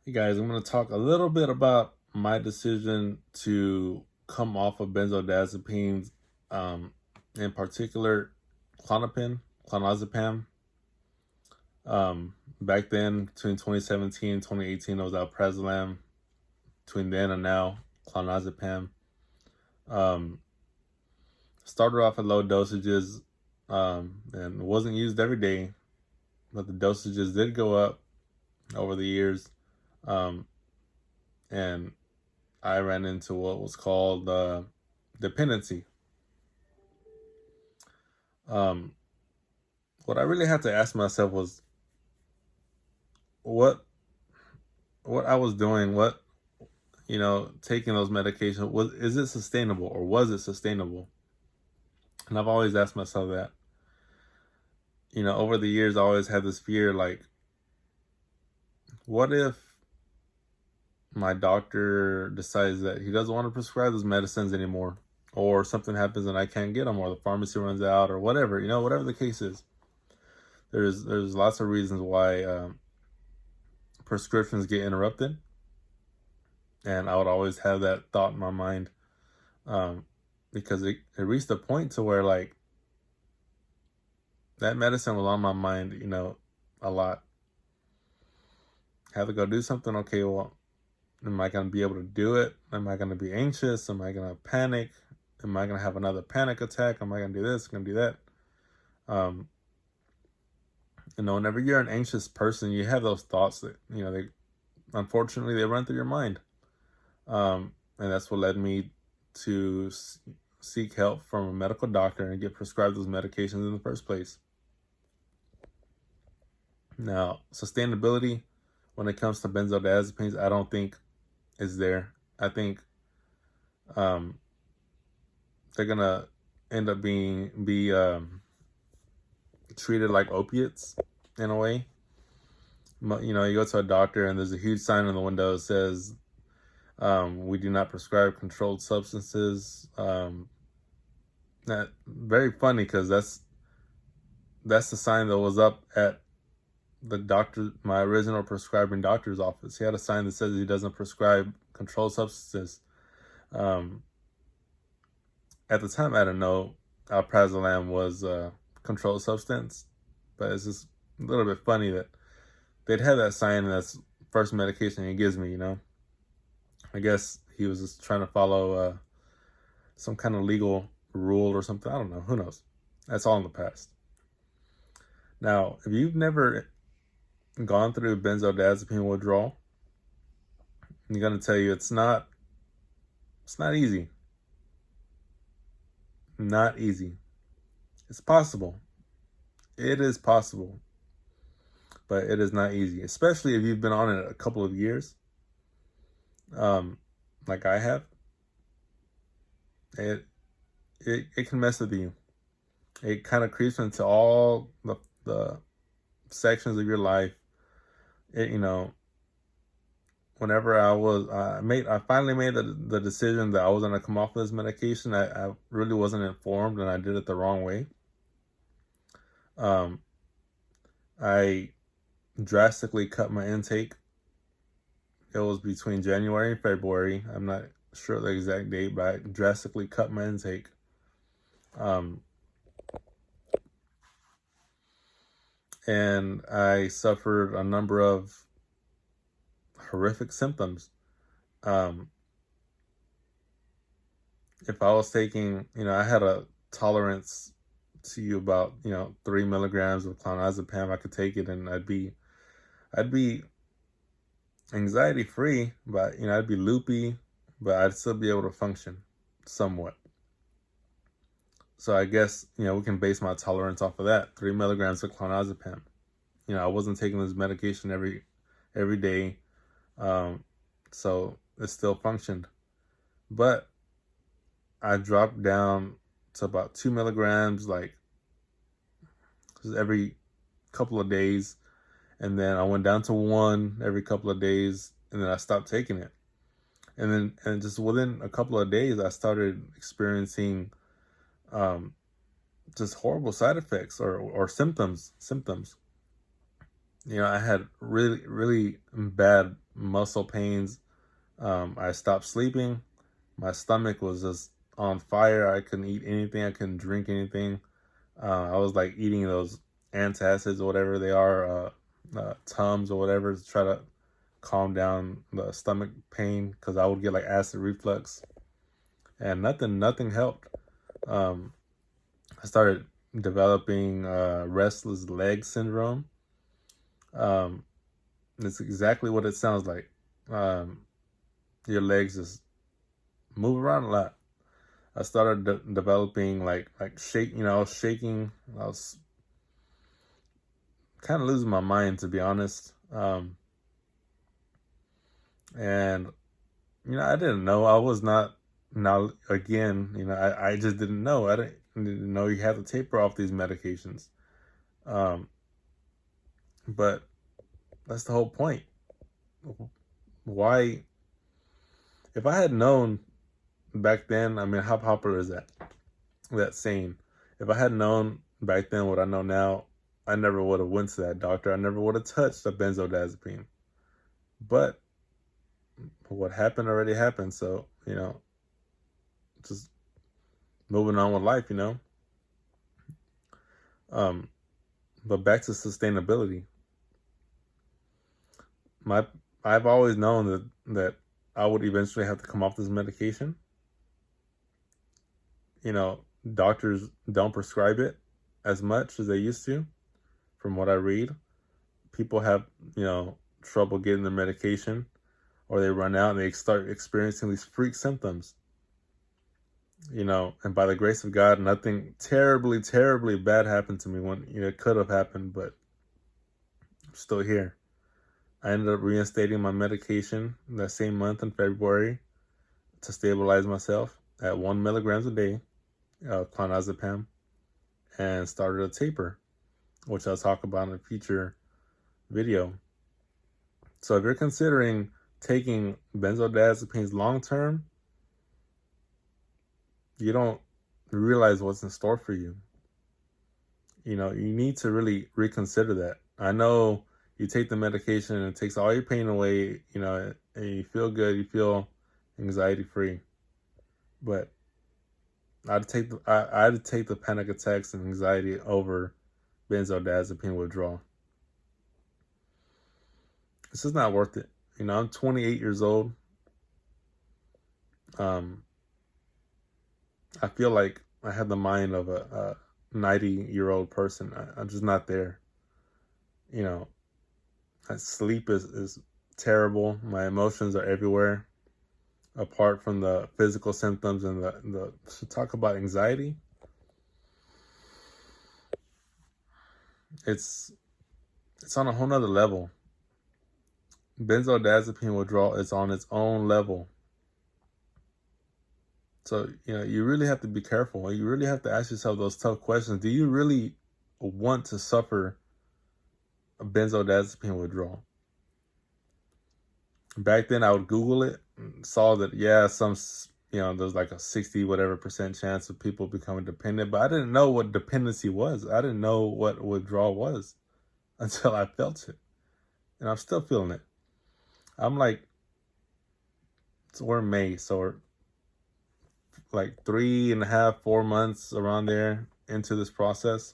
Hey guys, I'm going to talk a little bit about my decision to come off of benzodiazepines, um, in particular, clonazepam. Back then, between 2017 and 2018, it was alprazolam. Between then and now, clonazepam. Um, Started off at low dosages, and wasn't used every day, but the dosages did go up over the years. Um, and I ran into what was called dependency. Um, what I really had to ask myself was what I was doing, taking those medications, is it sustainable or was it sustainable? And I've always asked myself that. Over the years, I always had this fear, like, what if my doctor decides that he doesn't want to prescribe those medicines anymore, or something happens and I can't get them, or the pharmacy runs out, or whatever, whatever the case is. There's lots of reasons why prescriptions get interrupted, and I would always have that thought in my mind, because it reached a point to where, like, that medicine was on my mind, a lot. Have to go do something. Okay, well, am I going to be able to do it? Am I going to be anxious? Am I going to panic? Am I going to have another panic attack? Am I going to do this? Going to do that? Whenever you're an anxious person, you have those thoughts that, they unfortunately they run through your mind. And that's what led me to seek help from a medical doctor and get prescribed those medications in the first place. Now, sustainability when it comes to benzodiazepines, I don't think is there. I think they're gonna end up be treated like opiates in a way. You go to a doctor and there's a huge sign on the window that says, we do not prescribe controlled substances. That very funny, because that's the sign that was up at my original prescribing doctor's office. He had a sign that says he doesn't prescribe controlled substances. At the time, I didn't know alprazolam was a controlled substance, but it's just a little bit funny that they'd have that sign, and that's first medication he gives me. I guess he was just trying to follow some kind of legal rule or something. I don't know. Who knows? That's all in the past. Now, if you've never gone through benzodiazepine withdrawal, I'm going to tell you it's not easy. Not easy. It's possible. It is possible. But it is not easy, especially if you've been on it a couple of years, like I have. It can mess with you. It kind of creeps into all the sections of your life. Whenever I finally made the decision that I was gonna come off of this medication, I really wasn't informed, and I did it the wrong way. I drastically cut my intake. It was between January and February. I'm not sure the exact date, but I drastically cut my intake. And I suffered a number of horrific symptoms. If I was taking, I had a tolerance to about, 3 milligrams of clonazepam. I could take it and I'd be anxiety free, but, I'd be loopy, but I'd still be able to function somewhat. So I guess, we can base my tolerance off of that. 3 milligrams of clonazepam. I wasn't taking this medication every day. So it still functioned. But I dropped down to about 2 milligrams, like, every couple of days. And then I went down to 1 every couple of days, and then I stopped taking it. And just within a couple of days, I started experiencing just horrible side effects or symptoms. I had really, really bad muscle pains. I stopped sleeping. My stomach was just on fire. I couldn't eat anything. I couldn't drink anything. I was like eating those antacids or whatever they are, Tums or whatever, to try to calm down the stomach pain, because I would get like acid reflux, and nothing helped. I started developing restless leg syndrome. Um, it's exactly what it sounds like. Um, your legs just move around a lot. I started developing like shake. I was shaking. I was kind of losing my mind, to be honest. And I didn't know. I was not. Now again, I just didn't know. I didn't know you had to taper off these medications. Um, but that's the whole point. Why? If I had known back then, I mean, how popular is that saying? If I had known back then what I know now, I never would have went to that doctor. I never would have touched a benzodiazepine. But what happened already happened. So, just moving on with life. Um, but back to sustainability. I've always known that I would eventually have to come off this medication. Doctors don't prescribe it as much as they used to, from what I read. People have, trouble getting their medication, or they run out and they start experiencing these freak symptoms. And by the grace of God, nothing terribly, terribly bad happened to me when, it could have happened, but I'm still here. I ended up reinstating my medication that same month in February to stabilize myself at 1 milligrams a day, clonazepam, and started a taper, which I'll talk about in a future video. So if you're considering taking benzodiazepines long term, you don't realize what's in store for you. You need to really reconsider that. I know you take the medication and it takes all your pain away, and you feel good, you feel anxiety free. But I'd take the panic attacks and anxiety over benzodiazepine withdrawal. This is not worth it. I'm 28 years old. I feel like I have the mind of a 90-year-old person. I'm just not there. Sleep is terrible. My emotions are everywhere. Apart from the physical symptoms and the to talk about anxiety, it's on a whole nother level. Benzodiazepine withdrawal is on its own level. So, you really have to be careful. You really have to ask yourself those tough questions. Do you really want to suffer a benzodiazepine withdrawal? Back then, I would Google it and saw that, there's like a 60 whatever % chance of people becoming dependent, but I didn't know what dependency was. I didn't know what withdrawal was until I felt it. And I'm still feeling it. I'm like, we're in May, so we're like 3.5, 4 months around there into this process.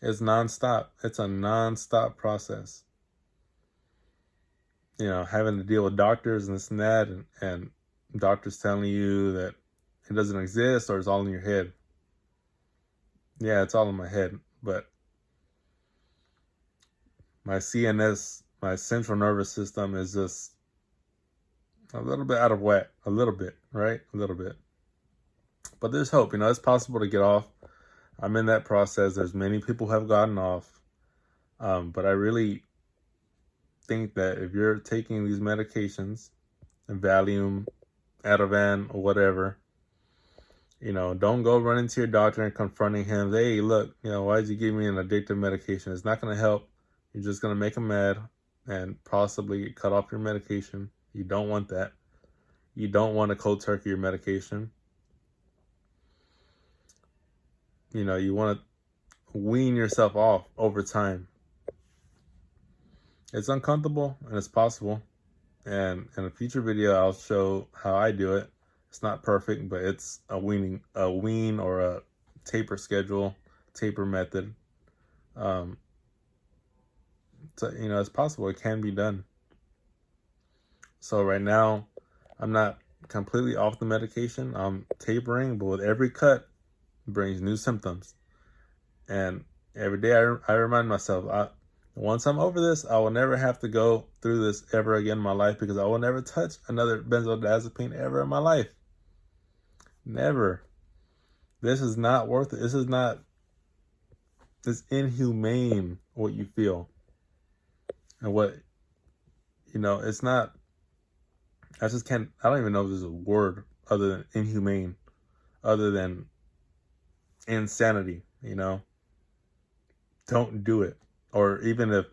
It's nonstop. It's a nonstop process. Having to deal with doctors and this and that, and doctors telling you that it doesn't exist or it's all in your head. Yeah, it's all in my head, but my CNS, my central nervous system, is just a little bit out of whack. A little bit, right? A little bit. But there's hope. It's possible to get off. I'm in that process. There's many people who have gotten off. But I really think that if you're taking these medications, Valium, Ativan, or whatever, don't go running to your doctor and confronting him. Hey, look, why did you give me an addictive medication? It's not going to help. You're just going to make them mad and possibly cut off your medication. You don't want that. You don't want to cold turkey your medication. You want to wean yourself off over time. It's uncomfortable and it's possible. And in a future video, I'll show how I do it. It's not perfect, but it's a wean or a taper schedule, taper method. So, you know, it's possible. It can be done. So right now, I'm not completely off the medication. I'm tapering, but with every cut brings new symptoms. And every day I remind myself, once I'm over this, I will never have to go through this ever again in my life, because I will never touch another benzodiazepine ever in my life. Never. This is not worth it. It's inhumane what you feel. And what, you know, it's not, I don't even know if there's a word other than inhumane, other than insanity, you know. Don't do it. Or even if,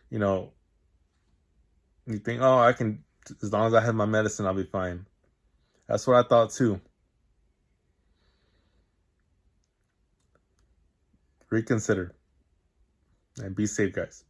you know, you think, oh, I can, as long as I have my medicine, I'll be fine. That's what I thought too. Reconsider. And be safe, guys.